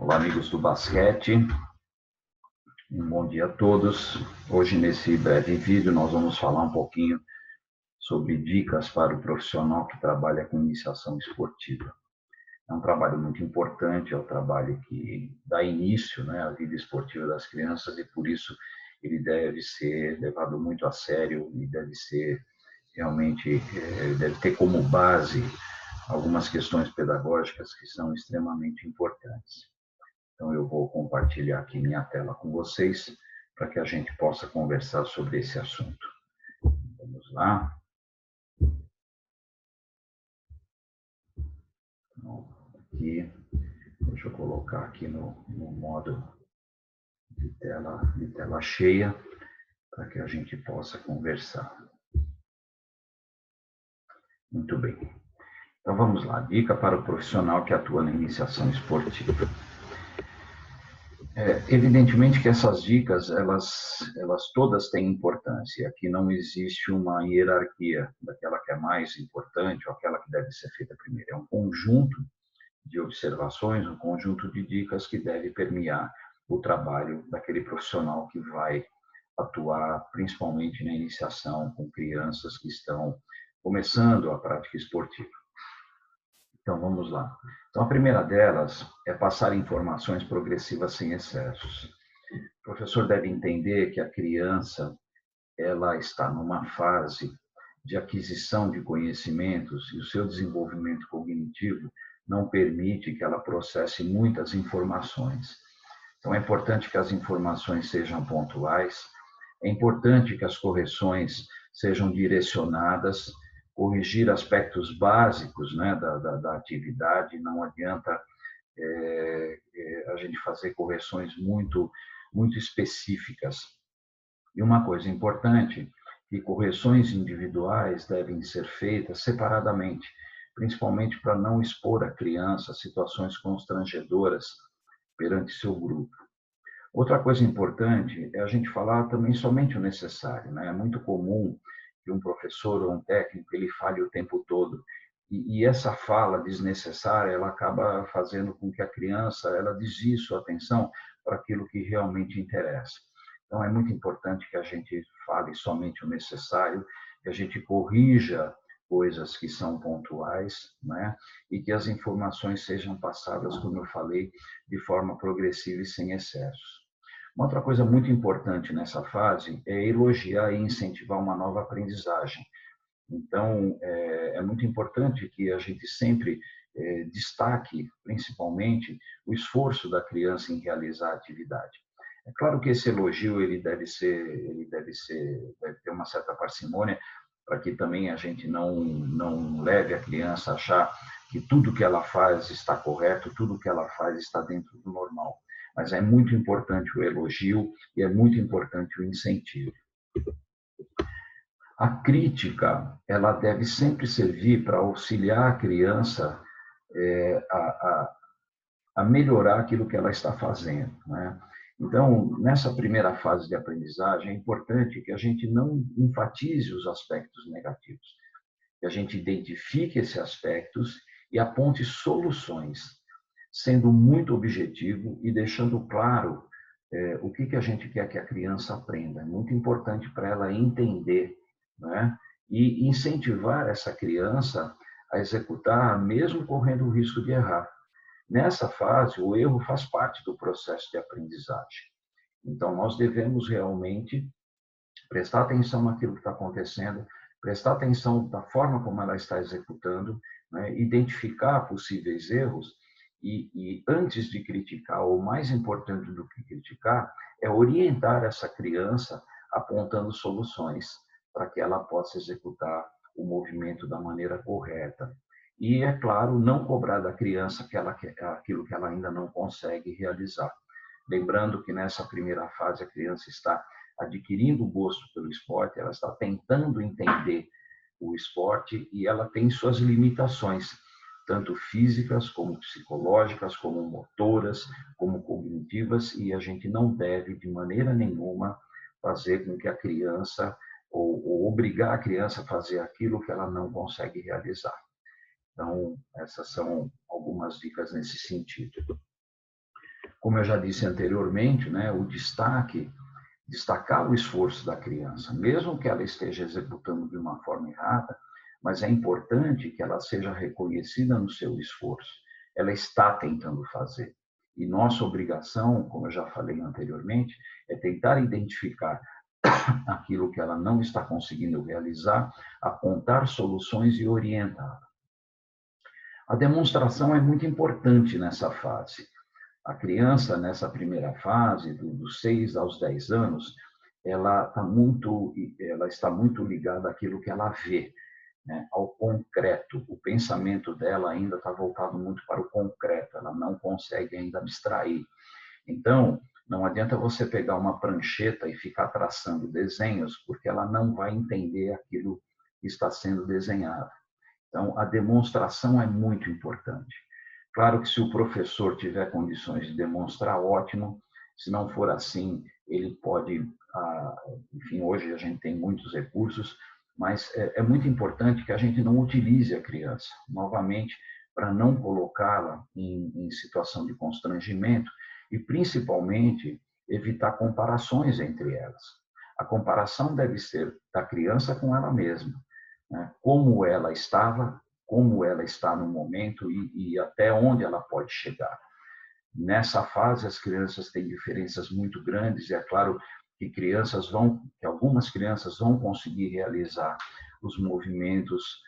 Olá, amigos do basquete. Um bom dia a todos. Hoje, nesse breve vídeo, nós vamos falar um pouquinho sobre dicas para o profissional que trabalha com iniciação esportiva. É um trabalho muito importante, é um trabalho que dá início, à vida esportiva das crianças e, por isso, ele deve ser levado muito a sério e deve ser realmente, deve ter como base algumas questões pedagógicas que são extremamente importantes. Então, eu vou compartilhar aqui minha tela com vocês para que a gente possa conversar sobre esse assunto. Vamos lá. Então, aqui, deixa eu colocar aqui no modo de tela cheia para que a gente possa conversar. Muito bem. Então, vamos lá. Dica para o profissional que atua na iniciação esportiva. Evidentemente que essas dicas, elas todas têm importância. Aqui não existe uma hierarquia daquela que é mais importante ou aquela que deve ser feita primeiro. É um conjunto de observações, um conjunto de dicas que deve permear o trabalho daquele profissional que vai atuar principalmente na iniciação com crianças que estão começando a prática esportiva. Então, vamos lá. Então, a primeira delas é passar informações progressivas sem excessos. O professor deve entender que a criança ela está numa fase de aquisição de conhecimentos e o seu desenvolvimento cognitivo não permite que ela processe muitas informações. Então, é importante que as informações sejam pontuais, é importante que as correções sejam direcionadas, corrigir aspectos básicos da atividade, não adianta a gente fazer correções muito específicas. E uma coisa importante, que correções individuais devem ser feitas separadamente, principalmente para não expor a criança a situações constrangedoras perante seu grupo. Outra coisa importante é a gente falar também somente o necessário. É muito comum que um professor ou um técnico ele fale o tempo todo. E essa fala desnecessária, ela acaba fazendo com que a criança ela desvie sua atenção para aquilo que realmente interessa. Então, é muito importante que a gente fale somente o necessário, que a gente corrija coisas que são pontuais, e que as informações sejam passadas, como eu falei, de forma progressiva e sem excessos. Uma outra coisa muito importante nessa fase é elogiar e incentivar uma nova aprendizagem. Então, é muito importante que a gente sempre destaque, principalmente, o esforço da criança em realizar a atividade. É claro que esse elogio ele deve ter uma certa parcimônia para que também a gente não leve a criança a achar que tudo que ela faz está correto, tudo que ela faz está dentro do normal. Mas é muito importante o elogio e é muito importante o incentivo. A crítica, ela deve sempre servir para auxiliar a criança a melhorar aquilo que ela está fazendo. Então, nessa primeira fase de aprendizagem, é importante que a gente não enfatize os aspectos negativos, que a gente identifique esses aspectos e aponte soluções, sendo muito objetivo e deixando claro o que a gente quer que a criança aprenda. É muito importante para ela entender, e incentivar essa criança a executar, mesmo correndo o risco de errar. Nessa fase, o erro faz parte do processo de aprendizagem. Então, nós devemos realmente prestar atenção naquilo que está acontecendo, prestar atenção da forma como ela está executando, identificar possíveis erros e antes de criticar, ou mais importante do que criticar, é orientar essa criança apontando soluções para que ela possa executar o movimento da maneira correta. E, é claro, não cobrar da criança aquilo que ela ainda não consegue realizar. Lembrando que nessa primeira fase a criança está adquirindo o gosto pelo esporte, ela está tentando entender o esporte e ela tem suas limitações, tanto físicas como psicológicas, como motoras, como cognitivas, e a gente não deve, de maneira nenhuma, fazer com que a criança, ou obrigar a criança a fazer aquilo que ela não consegue realizar. Então, essas são algumas dicas nesse sentido. como eu já disse anteriormente, né, o destacar o esforço da criança, mesmo que ela esteja executando de uma forma errada, mas é importante que ela seja reconhecida no seu esforço. Ela está tentando fazer. E nossa obrigação, como eu já falei anteriormente, é tentar identificar aquilo que ela não está conseguindo realizar, apontar soluções e orientar. A demonstração é muito importante nessa fase. A criança, nessa primeira fase, dos 6 aos 10 anos, ela está muito ligada àquilo que ela vê, né, ao concreto. O pensamento dela ainda está voltado muito para o concreto, ela não consegue ainda abstrair. Então, não adianta você pegar uma prancheta e ficar traçando desenhos, porque ela não vai entender aquilo que está sendo desenhado. Então, a demonstração é muito importante. Claro que se o professor tiver condições de demonstrar, ótimo. Se não for assim, ele pode, enfim, hoje a gente tem muitos recursos, mas é muito importante que a gente não utilize a criança, novamente, para não colocá-la em situação de constrangimento e, principalmente, evitar comparações entre elas. A comparação deve ser da criança com ela mesma, né? Como ela estava, como ela está no momento e até onde ela pode chegar. Nessa fase, as crianças têm diferenças muito grandes e é claro que algumas crianças vão conseguir realizar os movimentos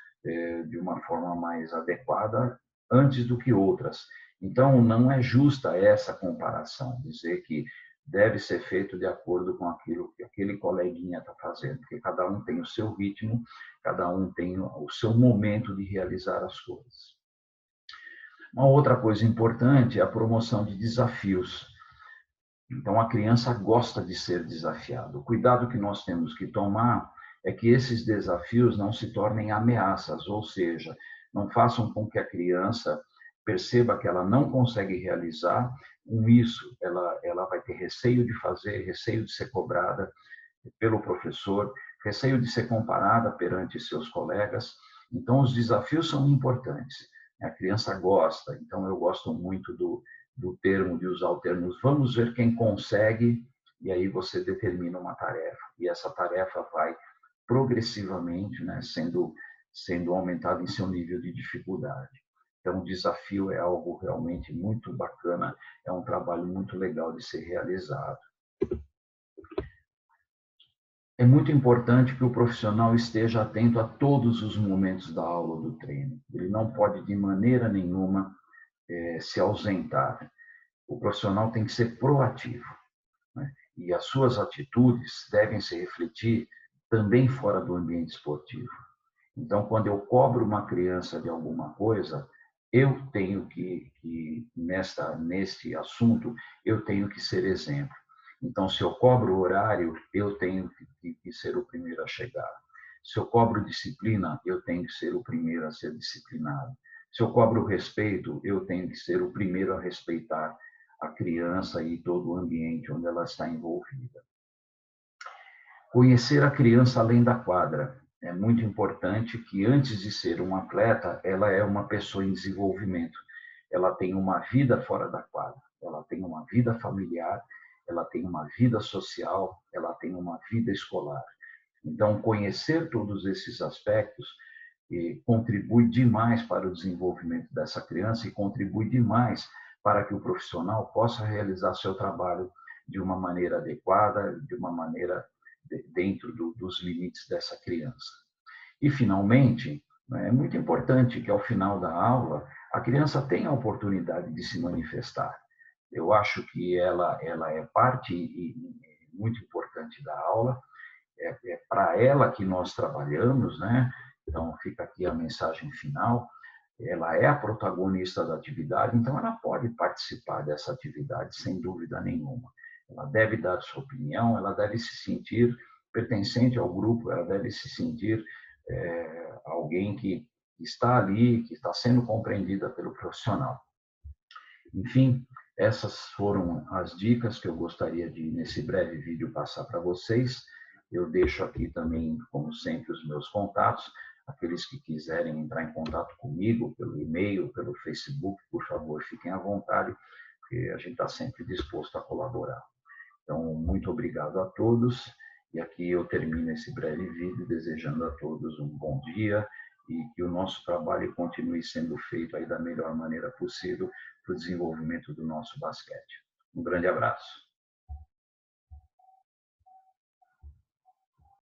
de uma forma mais adequada antes do que outras. Então, não é justa essa comparação, dizer que deve ser feito de acordo com aquilo que aquele coleguinha está fazendo, porque cada um tem o seu ritmo, cada um tem o seu momento de realizar as coisas. Uma outra coisa importante é a promoção de desafios. Então, a criança gosta de ser desafiada. O cuidado que nós temos que tomar é que esses desafios não se tornem ameaças, ou seja, não façam com que a criança perceba que ela não consegue realizar. Com isso, ela vai ter receio de fazer, receio de ser cobrada pelo professor, receio de ser comparada perante seus colegas. Então, os desafios são importantes. A criança gosta, então eu gosto muito do termo, de usar o termo, vamos ver quem consegue, e aí você determina uma tarefa. E essa tarefa vai progressivamente, né, sendo aumentada em seu nível de dificuldade. Então, o desafio é algo realmente muito bacana, é um trabalho muito legal de ser realizado. É muito importante que o profissional esteja atento a todos os momentos da aula do treino. Ele não pode, de maneira nenhuma, se ausentar. O profissional tem que ser proativo, né? E as suas atitudes devem se refletir também fora do ambiente esportivo. Então, quando eu cobro uma criança de alguma coisa, eu tenho neste assunto, eu tenho que ser exemplo. Então, se eu cobro horário, eu tenho que ser o primeiro a chegar. Se eu cobro disciplina, eu tenho que ser o primeiro a ser disciplinado. Se eu cobro respeito, eu tenho que ser o primeiro a respeitar a criança e todo o ambiente onde ela está envolvida. Conhecer a criança além da quadra. É muito importante que, antes de ser um atleta, ela é uma pessoa em desenvolvimento. Ela tem uma vida fora da quadra, ela tem uma vida familiar, ela tem uma vida social, ela tem uma vida escolar. Então, conhecer todos esses aspectos contribui demais para o desenvolvimento dessa criança e contribui demais para que o profissional possa realizar seu trabalho de uma maneira adequada, de uma maneira dentro dos limites dessa criança. E, finalmente, é muito importante que, ao final da aula, a criança tenha a oportunidade de se manifestar. Eu acho que ela é parte muito importante da aula, é para ela que nós trabalhamos, né? Então, fica aqui a mensagem final. Ela é a protagonista da atividade, então ela pode participar dessa atividade sem dúvida nenhuma. Ela deve dar sua opinião, ela deve se sentir pertencente ao grupo, ela deve se sentir alguém que está ali, que está sendo compreendida pelo profissional. Enfim, essas foram as dicas que eu gostaria de, nesse breve vídeo, passar para vocês. Eu deixo aqui também, como sempre, os meus contatos. Aqueles que quiserem entrar em contato comigo pelo e-mail, pelo Facebook, por favor, fiquem à vontade. porque a gente está sempre disposto a colaborar. Então, muito obrigado a todos, e aqui eu termino esse breve vídeo desejando a todos um bom dia e que o nosso trabalho continue sendo feito aí da melhor maneira possível para o desenvolvimento do nosso basquete. Um grande abraço.